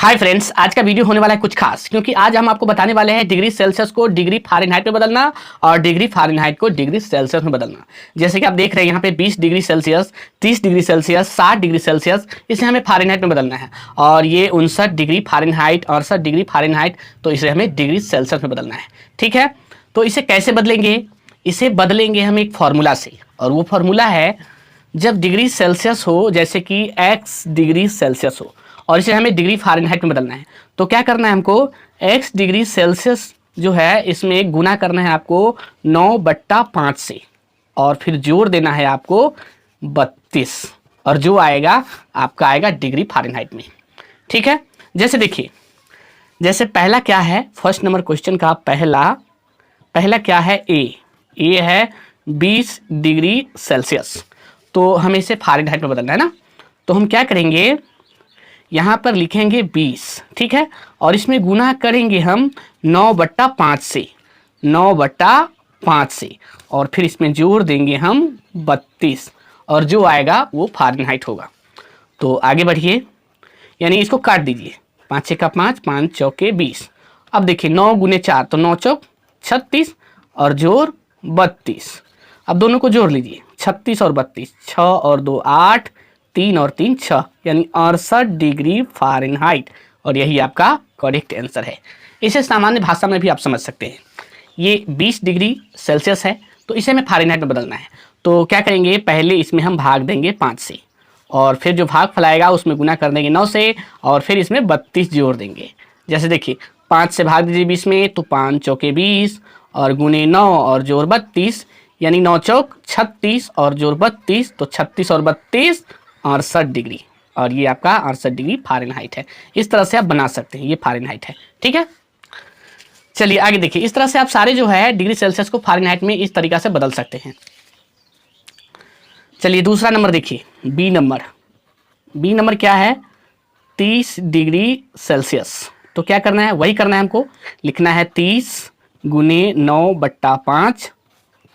Hi friends, आज का video होने वाला है कुछ खास, क्योंकि आज हम आपको बताने वाले हैं डिग्री सेल्सियस को डिग्री फ़ारेनहाइट में बदलना और डिग्री फ़ारेनहाइट को डिग्री सेल्सियस में बदलना। जैसे कि आप देख रहे हैं यहाँ पे 20 degree Celsius, 30 degree Celsius, 60 degree Celsius, इसे हमें फ़ारेनहाइट में बदलना है। और ये 59 डिग्री फ़ारेनहाइट, 68 डिग्री फ़ारेनहाइट, तो इसे हमें डिग्री सेल्सियस में बदलना है। ठीक है, तो इसे कैसे बदलेंगे? इसे बदलेंगे हम एक फार्मूला से, और वो फार्मूला है जब डिग्री सेल्सियस हो, जैसे कि x डिग्री सेल्सियस हो और इसे हमें डिग्री फ़ारेनहाइट में बदलना है, तो क्या करना है हमको? x डिग्री सेल्सियस जो है इसमें गुना करना है आपको 9/5 से, और फिर जोड़ देना है आपको 32, और जो आएगा आपका आएगा डिग्री फ़ारेनहाइट में। ठीक है, जैसे देखिए, जैसे पहला क्या है, फर्स्ट नंबर क्वेश्चन का पहला क्या है? ए है 20 डिग्री सेल्सियस, तो हमें इसे फ़ारेनहाइट में बदलना है ना। तो हम क्या करेंगे, यहाँ पर लिखेंगे 20, ठीक है, और इसमें गुना करेंगे हम 9/5 से, 9/5 से, और फिर इसमें जोड़ देंगे हम 32, और जो आएगा वो फ़ारेनहाइट होगा। तो आगे बढ़िए, यानी इसको काट दीजिए, 5 छः का 5, 5 चौके 20। अब देखिए 9 गुने 4 तो 9 चौक 36, और जोड़ 32। अब दोनों को जोड़ लीजिए, 36 और 32, 6 और 2 8, 3 और 3 6, यानी 68 डिग्री फ़ारेनहाइट, और यही आपका करेक्ट आंसर है। इसे सामान्य भाषा में भी आप समझ सकते हैं। ये 20 डिग्री सेल्सियस है, तो इसे हमें फ़ारेनहाइट में बदलना है। तो क्या करेंगे, पहले इसमें हम भाग देंगे 5 से, और फिर जो भाग फलाएगा उसमें गुना कर देंगे 9 से, और फिर इसमें 32 जोड़ देंगे। जैसे देखिए 5 से भाग दीजिए 20 में, तो 5 चौके 20, और गुने 9 और जोड़ 32, यानी 9 चौक 36 और जोड़ 32, तो 36 और 32 68 डिग्री, और ये आपका 68 डिग्री फ़ारेनहाइट है। इस तरह से आप बना सकते हैं, ये फ़ारेनहाइट है। ठीक है, चलिए आगे देखिए, इस तरह से आप सारे जो है डिग्री सेल्सियस को फ़ारेनहाइट में इस तरीक़ा से बदल सकते हैं। चलिए दूसरा नंबर देखिए, बी नंबर क्या है? 30 डिग्री सेल्सियस। तो क्या करना है, वही करना है हमको, लिखना है 30 गुने 9/5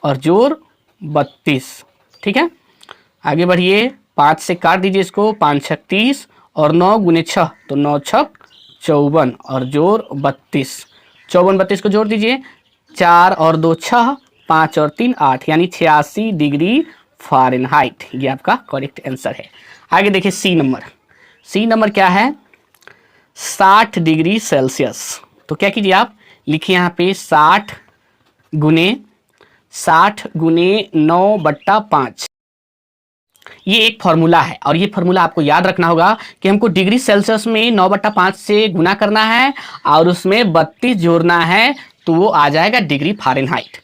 और जोड़ 32। ठीक है, आगे बढ़िए, 5 से काट दीजिए इसको, 5 छक 30, और 9 गुने 6 तो 9 छक 54, और जोड़ 32। 54 32 को जोड़ दीजिए, 4 और 2 6, 5 और 3 8, यानी 86 डिग्री फ़ारेनहाइट। ये आपका करेक्ट आंसर है। आगे देखिए सी नंबर क्या है? 60 डिग्री सेल्सियस। तो क्या कीजिए आप, लिखिए यहाँ पे 60 गुने 9/5। ये एक फार्मूला है, और ये फार्मूला आपको याद रखना होगा कि हमको डिग्री सेल्सियस में 9/5 से गुना करना है, और उसमें 32 जोड़ना है, तो वो आ जाएगा डिग्री फ़ारेनहाइट।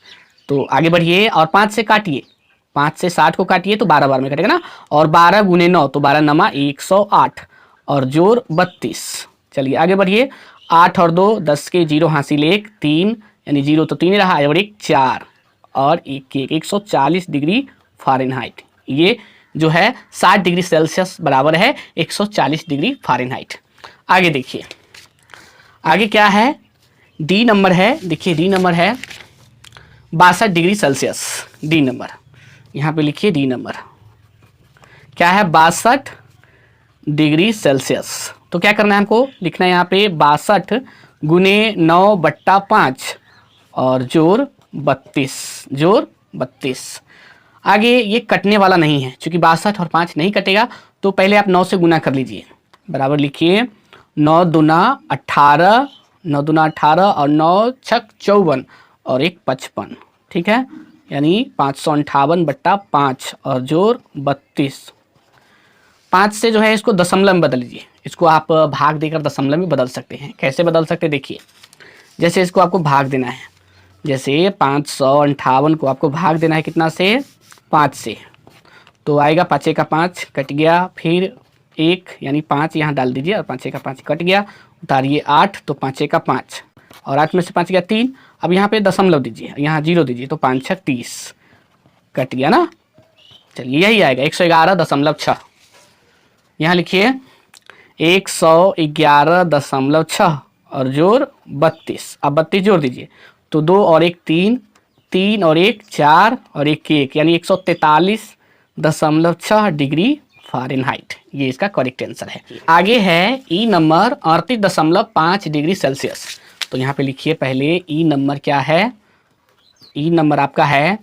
तो आगे बढ़िए, और 5 से काटिए, 5 से 60 को काटिए तो 12 बार में कटेगा ना, और 12 गुने 9 तो 12 नमा 108, और जोड़ 32। चलिए आगे बढ़िए, 8 और 2 10 के 0 हासिल 1 3, यानी 0 तो 3 रहा, और 1 4, और 1 140 डिग्री फ़ारेनहाइट। ये जो है 60 डिग्री सेल्सियस बराबर है 140 डिग्री फ़ारेनहाइट। आगे देखिए, आगे क्या है? डी नंबर है। देखिए डी नंबर है 62 डिग्री सेल्सियस। डी नंबर यहाँ पे लिखिए, डी नंबर क्या है? 62 डिग्री सेल्सियस। तो क्या करना है हमको, लिखना है यहाँ पे 62 गुने 9/5 और जोड़ 32। आगे ये कटने वाला नहीं है, क्योंकि 62 और 5 नहीं कटेगा, तो पहले आप 9 से गुना कर लीजिए। बराबर लिखिए 9 दूना 18, 9 दूना 18, और 9 छक 54, और 1 55। ठीक है, यानी 558/5 और जोड़ 32। 5 से जो है इसको दशमलव में बदल लीजिए, इसको आप भाग देकर दशमलव में बदल सकते हैं। कैसे बदल सकते हैं देखिए, जैसे इसको आपको भाग देना है, जैसे 558 को आपको भाग देना है कितना से? 5 से, तो आएगा 5 का 5 कट गया, फिर 1 यानी 5 यहाँ डाल दीजिए, और 5 का 5 कट गया, उतारिए 8, तो 5 का 5, और 8 में से 5 गया 3। अब यहाँ पे दशमलव दीजिए, यहाँ 0 दीजिए, तो 5 6 30 कट गया ना। चलिए यही आएगा 111.6। यहाँ लिखिए 111.6 और जोड़ 32। अब 32 जोड़ दीजिए, तो 2 और 1 3, 3 और 1 4, और 1 1, यानी 143.6 डिग्री फ़ारेनहाइट, ये इसका करेक्ट आंसर है। आगे है ई नंबर 38.5 डिग्री सेल्सियस। तो यहाँ पे लिखिए पहले ई नंबर क्या है, ई नंबर आपका है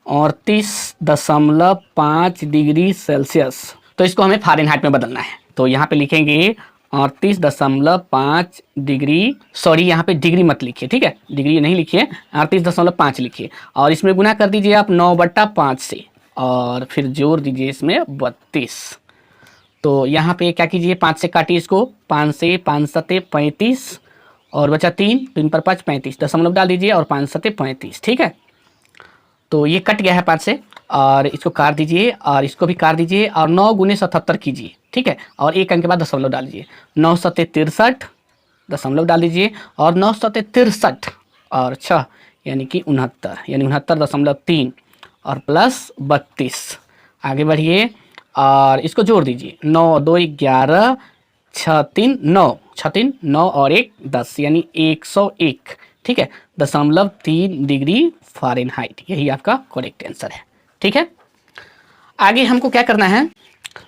38.5 डिग्री सेल्सियस। तो इसको हमें फ़ारेनहाइट में बदलना है। तो यहाँ पे लिखेंगे 38.5 डिग्री, सॉरी यहाँ पे डिग्री मत लिखिए, ठीक है, डिग्री नहीं लिखिए, 38.5 लिखिए और इसमें गुना कर दीजिए आप 9/5 से और फिर जोड़ दीजिए इसमें 32। तो यहाँ पे क्या कीजिए, 5 से काटिए इसको, 5 से 5 सते 35 और बचा 3, 3 पर 5 35, दशमलव डाल दीजिए और 5 सते 35, ठीक है। तो ये कट गया है 5 से और इसको काट दीजिए और इसको भी काट दीजिए और 9 गुने 77 कीजिए, ठीक है, और 1 अंक के बाद दशमलव डाल दीजिए, 9 सते 63, दशमलव डाल दीजिए और 9 सते 63 और 6 यानी कि 69, यानी 69.3 और प्लस 32। आगे बढ़िए और इसको जोड़ दीजिए, 9 2 11, 6 3 9, 6 3 9 और 1 10 यानी 101, ठीक है, 0.3 डिग्री फ़ारेनहाइट, यही आपका करेक्ट आंसर है, ठीक है। आगे हमको क्या करना है,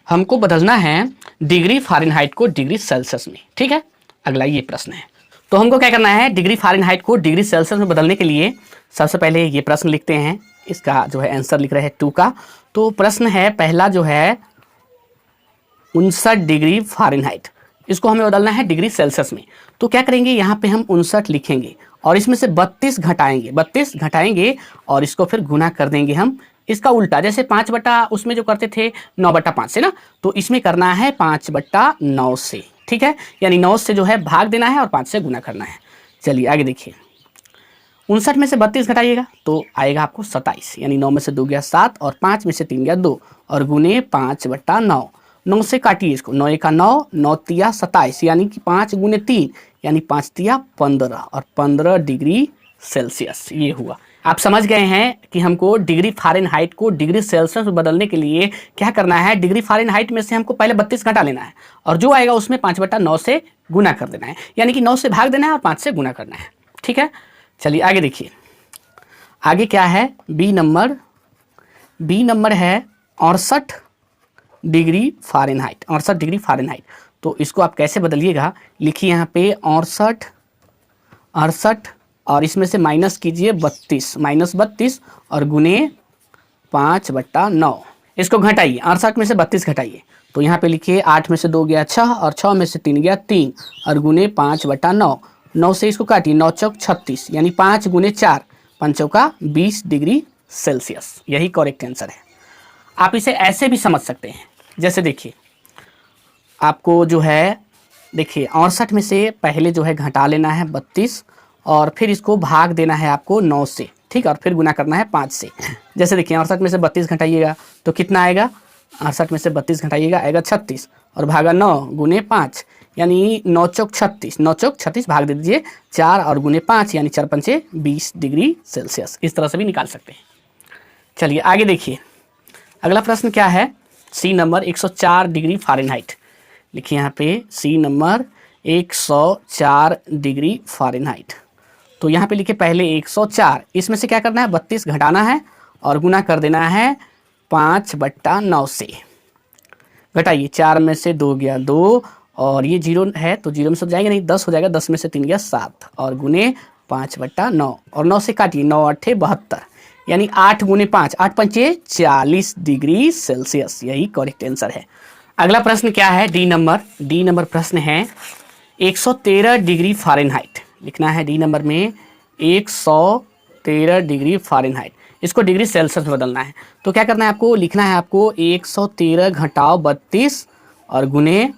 हमको बदलना है डिग्री फ़ारेनहाइट को डिग्री सेल्सियस में, ठीक है। अगला ये प्रश्न है, तो हमको क्या करना है, डिग्री फ़ारेनहाइट को डिग्री सेल्सियस में बदलने के लिए सबसे पहले ये प्रश्न लिखते हैं, इसका जो है आंसर लिख रहे हैं 2 का। तो प्रश्न है पहला जो है 59 डिग्री फ़ारेनहाइट, इसको हमें बदलना है डिग्री सेल्सियस में। तो क्या करेंगे, यहाँ पे हम 59 लिखेंगे और इसमें से 32 घटाएंगे, 32 घटाएंगे और इसको फिर गुना कर देंगे हम इसका उल्टा, जैसे 5 बटा उसमें जो करते थे 9/5 से ना, तो इसमें करना है 5/9 से, ठीक है, यानी 9 से जो है भाग देना है और 5 से गुना करना है। चलिए आगे देखिए, 59 में से 32 घटाइएगा तो आएगा आपको 27, यानी 9 में से 2 गया 7 और 5 में से 3 गया 2 और गुने 5/9, 9 से काटिए इसको, 9 1 9, 9 3 27 यानी कि 5 गुने 3 यानी 5 3 15 और 15 डिग्री सेल्सियस, ये हुआ। आप समझ गए हैं कि हमको डिग्री फ़ारेनहाइट को डिग्री सेल्सियस में बदलने के लिए क्या करना है, डिग्री फ़ारेनहाइट में से हमको पहले 32 घटा लेना है और जो आएगा उसमें 5/9 से गुना कर देना है, यानी कि 9 से भाग देना है और 5 से गुना करना है, ठीक है। चलिए आगे देखिए, आगे क्या है, बी नंबर है 68 डिग्री फ़ारेनहाइट, 68 डिग्री फ़ारेनहाइट। तो इसको आप कैसे बदलिएगा, लिखिए यहाँ पे 68 और इसमें से माइनस कीजिए 32, -32 और गुने 5/9, इसको घटाइए, 68 में से 32 घटाइए तो यहाँ पे लिखिए 8 में से 2 गया 6 और 6 में से 3 गया 3 और गुने 5/9, 9 से इसको काटिए, 9 चौक 36 यानी 5 गुने 4, 5 चौका 20 डिग्री सेल्सियस, यही करेक्ट आंसर है। आप इसे ऐसे भी समझ सकते हैं, जैसे देखिए आपको जो है, देखिए 68 में से पहले जो है घटा लेना है 32 और फिर इसको भाग देना है आपको 9 से, ठीक है, और फिर गुना करना है 5 से। जैसे देखिए 68 में से 32 घटाइएगा तो कितना आएगा, 68 में से 32 घटाइएगा आएगा 36 और भागा 9 गुने 5 यानी 9 चौक 36, 9 चौक 36 भाग दे दीजिए 4 और गुने 5 यानी 4 पंचे 20 डिग्री सेल्सियस, इस तरह से भी निकाल सकते हैं। चलिए आगे देखिए, अगला प्रश्न क्या है, सी नंबर 104 डिग्री फ़ारेनहाइट, लिखिए यहाँ पे सी नंबर 104 डिग्री फ़ारेनहाइट। तो यहाँ पे लिखिए पहले 104, इसमें से क्या करना है, 32 घटाना है और गुना कर देना है 5/9 से, घटाइए, 4 में से 2 गया 2 और ये 0 है तो 0 में से जाएगा नहीं, 10 हो जाएगा, 10 में से 3 गया 7 और गुने 5/9 और 9 से काटिए, 9 8 72 यानी 8 गुने 5, 8 पंचे 40 डिग्री सेल्सियस, यही करेक्ट आंसर है। अगला प्रश्न क्या है, डी नंबर प्रश्न है 113 डिग्री फ़ारेनहाइट, लिखना है डी नंबर में 113 डिग्री फ़ारेनहाइट, इसको डिग्री सेल्सियस में बदलना है। तो क्या करना है आपको, लिखना है आपको 113 घटाओ 32 और गुने,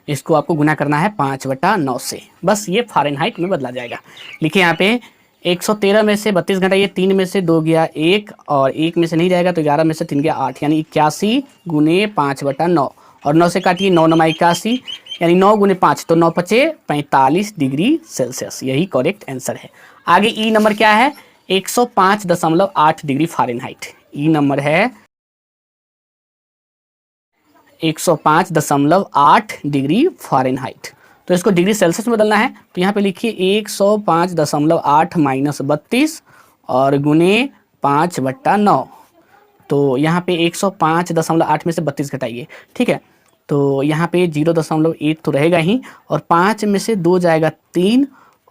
इसको आपको गुना करना है 5/9 से, बस ये फ़ारेनहाइट में बदला जाएगा। लिखिए यहाँ पे 113 में से 32 घटाइए, 3 में से 2 गया 1 और 1 में से नहीं जाएगा तो 11 में से 3 गया 8 यानी 81 गुने 5/9 और 9 से काटिए, 9 9 81 यानी 9 गुने 5 तो 9 पचे 45 डिग्री सेल्सियस, यही करेक्ट आंसर है। आगे ई नंबर क्या है, 105.8 डिग्री फ़ारेनहाइट, ई नंबर है 105.8 डिग्री फ़ारेनहाइट। तो इसको डिग्री सेल्सियस में बदलना है, तो यहाँ पे लिखिए 105.8 - 32 और गुने 5/9, तो यहाँ पे 105.8 में से 32 घटाइए, ठीक है। तो यहाँ पे 0.1 तो रहेगा ही, और 5 में से 2 जाएगा 3,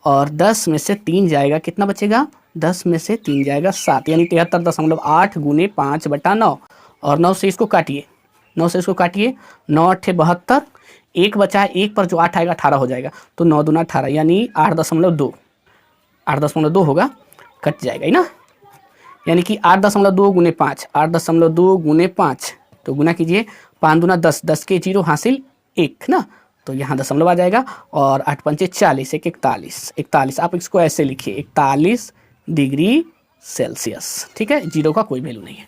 और 10 में से 3 जाएगा, कितना बचेगा, 10 में से 3 जाएगा 7, यानी 73.8 गुने 5/9। और 9 से इसको काटिए, 9 से इसको काटिए, 9 8 72, एक बचा है, एक पर जो 8 आएगा 18 हो जाएगा, तो 9 दूना 18, यानी 8.2, 8.2 होगा, कट जाएगा ही ना। यानी कि 8.2 गुने 5, 8.2 गुने 5, तो गुना कीजिए, 5 दूना 10, 10 के 0 हासिल 1 ना, तो यहाँ दशमलव आ जाएगा। और 8 पंचे 40, 1 41, 41, आप इसको ऐसे लिखिए 41 डिग्री सेल्सियस, ठीक है, 0 का कोई वैल्यू नहीं है।